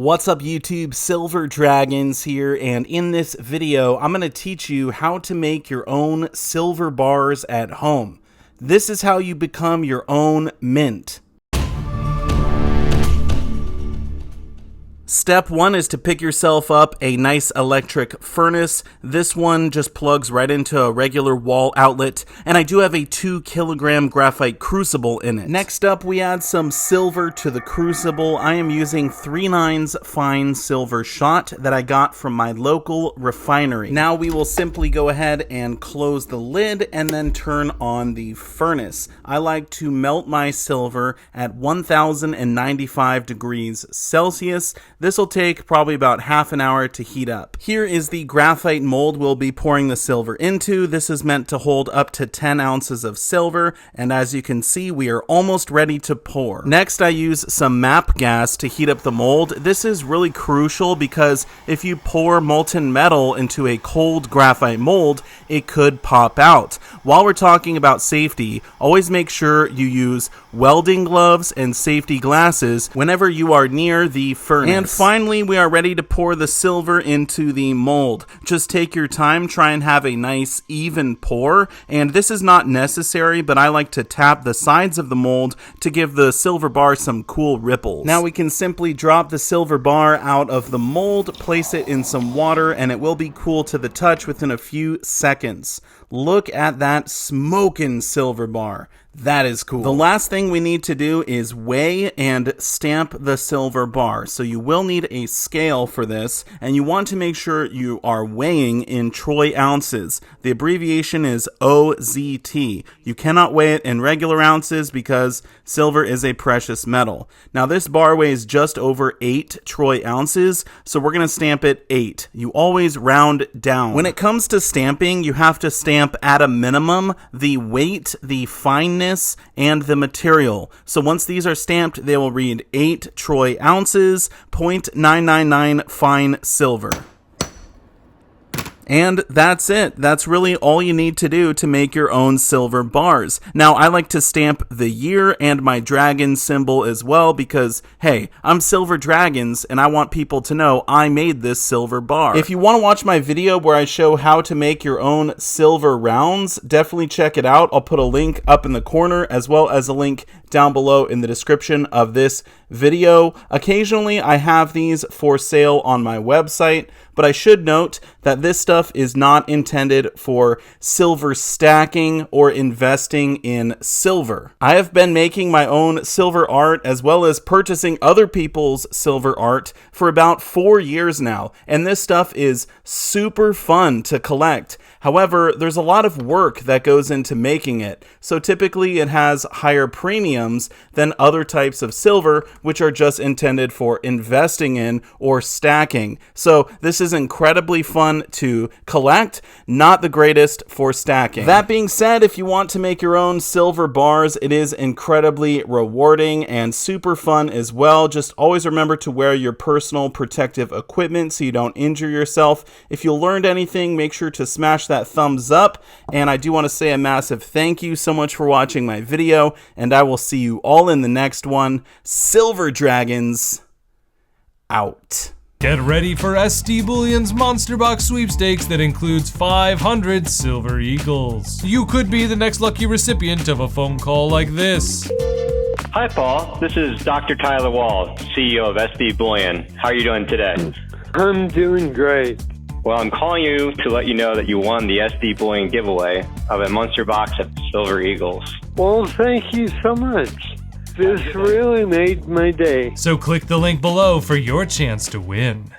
What's up YouTube, Silver Dragons here, and in this video I'm going to teach you how to make your own silver bars at home. This is how you become your own mint. Step 1 is to pick yourself up a nice electric furnace. This one just plugs right into a regular wall outlet, and I do have a 2 kilogram graphite crucible in it. Next up, we add some silver to the crucible. I am using 3/9 fine silver shot that I got from my local refinery. Now we will simply go ahead and close the lid and then turn on the furnace. I like to melt my silver at 1095 degrees Celsius. This will take probably about half an hour to heat up. Here is the graphite mold we'll be pouring the silver into. This is meant to hold up to 10 ounces of silver, and as you can see, we are almost ready to pour. Next, I use some MAP gas to heat up the mold. This is really crucial because if you pour molten metal into a cold graphite mold, it could pop out. While we're talking about safety, always make sure you use welding gloves and safety glasses whenever you are near the furnace. And finally, we are ready to pour the silver into the mold. Just take your time, try and have a nice even pour, and this is not necessary, but I like to tap the sides of the mold to give the silver bar some cool ripples. Now we can simply drop the silver bar out of the mold, place it in some water, and it will be cool to the touch within a few seconds. Look at that smoking silver bar. That is cool. The last thing we need to do is weigh and stamp the silver bar. So you will need a scale for this, and you want to make sure you are weighing in troy ounces. The abbreviation is OZT. You cannot weigh it in regular ounces because silver is a precious metal. Now this bar weighs just over 8 troy ounces, so we're going to stamp it 8. You always round down. When it comes to stamping, you have to stamp at a minimum the weight, the fineness, and the material. So once these are stamped, they will read 8 troy ounces, 0.999 fine silver. And that's it. That's really all you need to do to make your own silver bars. Now, I like to stamp the year and my dragon symbol as well because, hey, I'm Silver Dragons and I want people to know I made this silver bar. If you want to watch my video where I show how to make your own silver rounds, definitely check it out. I'll put a link up in the corner as well as a link down below in the description of this video. Occasionally, I have these for sale on my website, but I should note that this stuff is not intended for silver stacking or investing in silver. I have been making my own silver art as well as purchasing other people's silver art for about 4 years now, and this stuff is super fun to collect. However, there's a lot of work that goes into making it, so typically it has higher premiums than other types of silver, which are just intended for investing in or stacking. So this is incredibly fun to collect, not the greatest for stacking. That being said, if you want to make your own silver bars, it is incredibly rewarding and super fun as well. Just always remember to wear your personal protective equipment so you don't injure yourself. If you learned anything, make sure to smash that thumbs up, and I do want to say a massive thank you so much for watching my video, and I will see you all in the next one. Silver Dragons out. Get ready for SD Bullion's Monster Box sweepstakes that includes 500 Silver Eagles. You could be the next lucky recipient of a phone call like this. Hi Paul, this is Dr. Tyler Wall, CEO of SD Bullion. How are you doing today? I'm doing great. Well, I'm calling you to let you know that you won the SD Bullion giveaway of a Monster Box of Silver Eagles. Well, thank you so much. This really made my day. So click the link below for your chance to win.